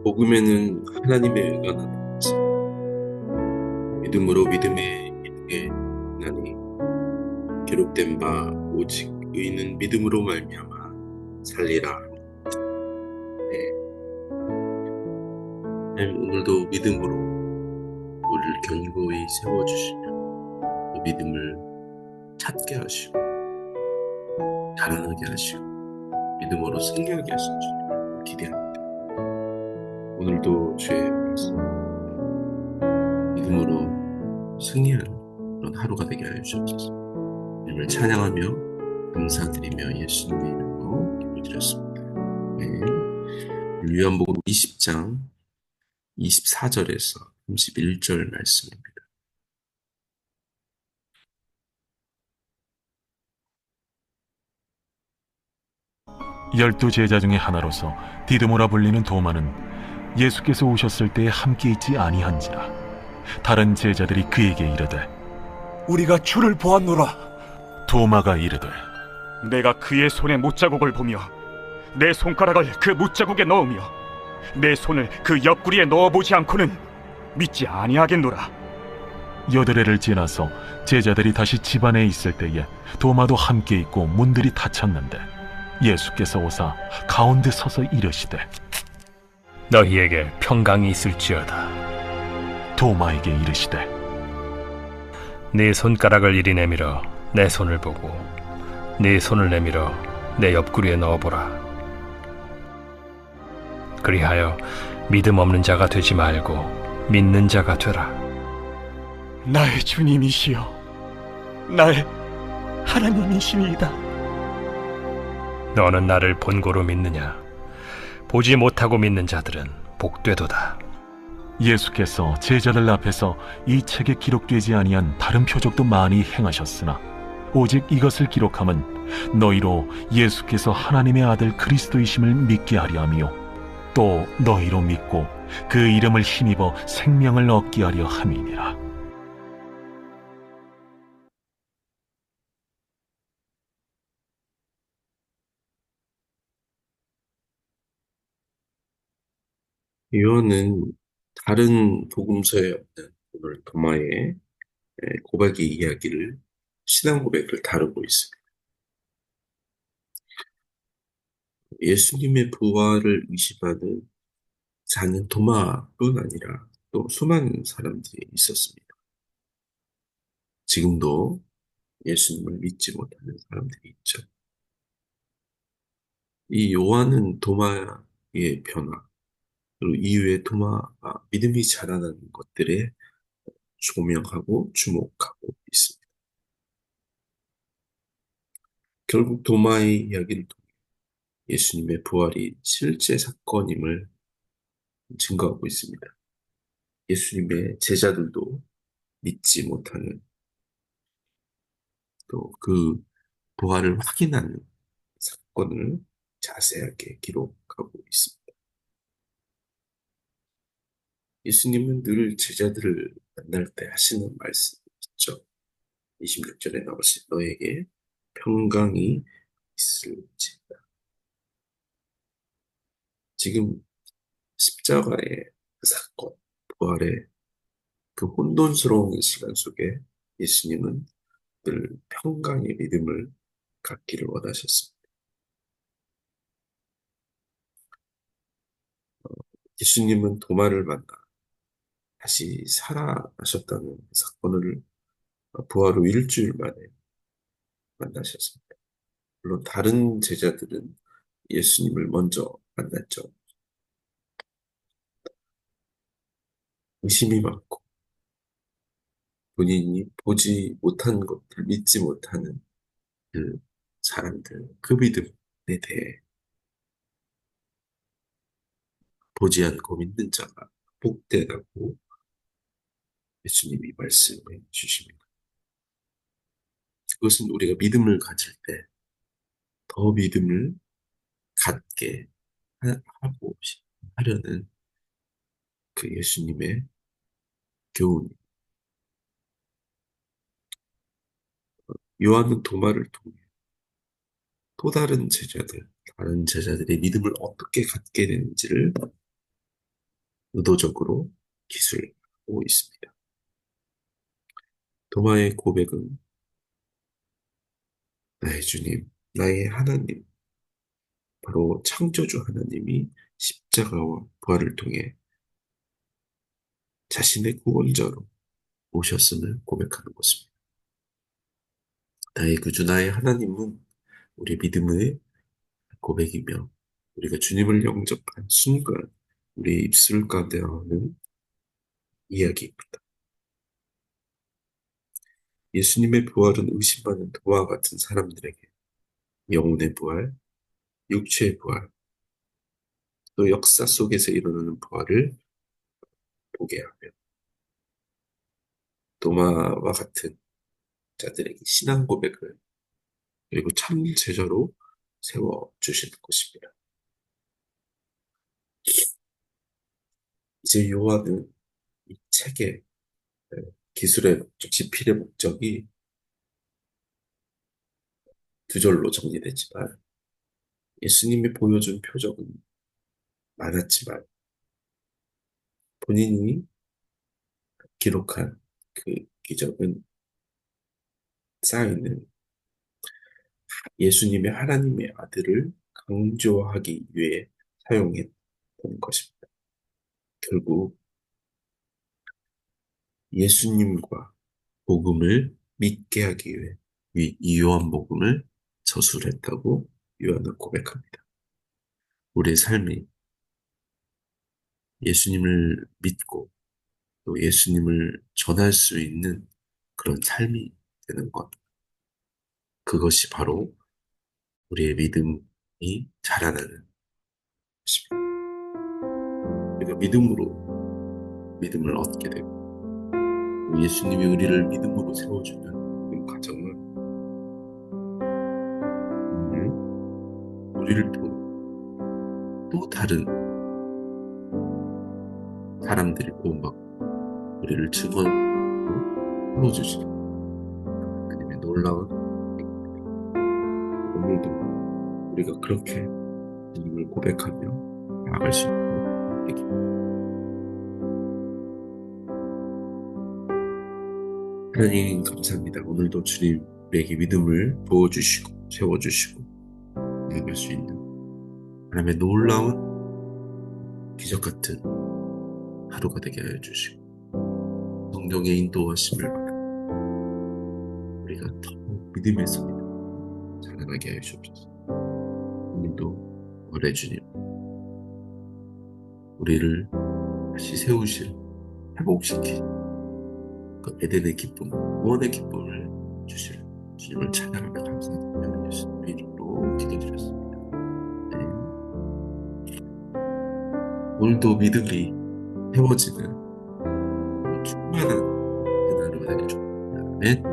복음에는 하나님의 의가 나타났습니다. 믿음으로 믿음에 이르게 나니 기록된 바 오직 의인은 믿음으로 말미암아 살리라. 네, 하나님 오늘도 믿음으로 우리를 견고히 세워주시며 그 믿음을 찾게 하시고 자라나게 하시고 믿음으로 승리하게 하신 주님을 기대합니다. 오늘도 주의 말씀 믿음으로 승리하는 그런 하루가 되게 하여 주옵소서. 주님을 찬양하며 감사드리며 예수님의 이름으로 기도드렸습니다. 네. 요한복음 20장 24절에서 31절 말씀입니다. 열두 제자 중에 하나로서 디드모라 불리는 도마는 예수께서 오셨을 때에 함께 있지 아니한지라. 다른 제자들이 그에게 이르되 우리가 주를 보았노라. 도마가 이르되 내가 그의 손에 못자국을 보며 내 손가락을 그 못자국에 넣으며 내 손을 그 옆구리에 넣어보지 않고는 믿지 아니하겠노라. 여드레를 지나서 제자들이 다시 집 안에 있을 때에 도마도 함께 있고 문들이 닫혔는데 예수께서 오사 가운데 서서 이르시되 너희에게 평강이 있을지어다. 도마에게 이르시되 네 손가락을 이리 내밀어 내 손을 보고 네 손을 내밀어 내 옆구리에 넣어보라. 그리하여 믿음 없는 자가 되지 말고 믿는 자가 되라. 나의 주님이시여 나의 하나님이시니이다. 너는 나를 본고로 믿느냐? 보지 못하고 믿는 자들은 복되도다. 예수께서 제자들 앞에서 이 책에 기록되지 아니한 다른 표적도 많이 행하셨으나 오직 이것을 기록함은 너희로 예수께서 하나님의 아들 그리스도이심을 믿게 하려 함이요 또 너희로 믿고 그 이름을 힘입어 생명을 얻게 하려 함이니라. 요한은 다른 복음서에 없는 오늘 도마의 고백의 이야기를 신앙 고백을 다루고 있습니다. 예수님의 부활을 의심하는 자는 도마뿐 아니라 또 수많은 사람들이 있었습니다. 지금도 예수님을 믿지 못하는 사람들이 있죠. 이 요한은 도마의 변화, 그리고 이후에 도마가 믿음이 자라나는 것들에 조명하고 주목하고 있습니다. 결국 도마의 이야기를 통해 예수님의 부활이 실제 사건임을 증거하고 있습니다. 예수님의 제자들도 믿지 못하는 또 그 부활을 확인하는 사건을 자세하게 기록하고 있습니다. 예수님은 늘 제자들을 만날 때 하시는 말씀이 있죠. 26절에 나오신 너에게 평강이 있을지다. 지금 십자가의 그 사건, 부활의 그 혼돈스러운 시간 속에 예수님은 늘 평강의 믿음을 갖기를 원하셨습니다. 예수님은 도마를 만나 다시 살아나셨다는 사건을 부활 후 일주일 만에 만나셨습니다. 물론 다른 제자들은 예수님을 먼저 만났죠. 의심이 많고 본인이 보지 못한 것들, 믿지 못하는 그 사람들, 그 믿음에 대해 보지 않고 믿는 자가 복되다고 예수님이 말씀해 주십니다. 그것은 우리가 믿음을 가질 때 더 믿음을 갖게 하고 하려는 그 예수님의 교훈. 요한은 도마를 통해 또 다른 제자들, 다른 제자들의 믿음을 어떻게 갖게 되는지를 의도적으로 기술하고 있습니다. 도마의 고백은 나의 주님, 나의 하나님, 바로 창조주 하나님이 십자가와 부활을 통해 자신의 구원자로 오셨음을 고백하는 것입니다. 나의 구주, 나의 하나님은 우리 믿음의 고백이며 우리가 주님을 영접한 순간 우리의 입술 가운데 나오는 이야기입니다. 예수님의 부활은 의심받는 도와 같은 사람들에게 영혼의 부활, 육체의 부활, 또 역사 속에서 일어나는 부활을 보게 하며 도마와 같은 자들에게 신앙 고백을 그리고 참 제자로 세워주시는 것입니다. 이제 요한은 이 책의 기술의 목적, 지필의 목적이 두 절로 정리되지만 예수님이 보여준 표적은 많았지만 본인이 기록한 그 기적은 쌓이는 예수님의 하나님의 아들을 강조하기 위해 사용했던 것입니다. 결국 예수님과 복음을 믿게 하기 위해 이 요한복음을 저술했다고 요한은 고백합니다. 우리의 삶이 예수님을 믿고 또 예수님을 전할 수 있는 그런 삶이 되는 것. 그것이 바로 우리의 믿음이 자라나는 것입니다. 우리가 믿음으로 믿음을 얻게 되고 예수님이 우리를 믿음으로 세워주는 그 과정은 오늘 우리를 통해 또 다른 사람들이 구원받고 우리를 증언으로 세워주시는 하나님의 놀라운 행복입니다. 오늘도 우리가 그렇게 주님을 고백하며 나아갈 수 있도록 되기를 하나님 감사합니다. 오늘도 주님 우리에게 믿음을 부어주시고 세워주시고 나아갈 수 있는 하나님의 놀라운 기적 같은 하루가 되게 하여 주시고 성령의 인도하심을 받아 우리가 더 믿음에서 믿음 자라나게 하여 주옵소서. 오늘도 원해 주님 우리를 다시 세우실 회복시키실 그 에덴의 기쁨, 구원의 기쁨을 주실 주님을 찬양하며 감사드리며 예수님의 이름으로 기도드렸습니다. 네. 오늘도 믿음이 세워지는 충만한 그날로 되길 축복합니다. 아멘.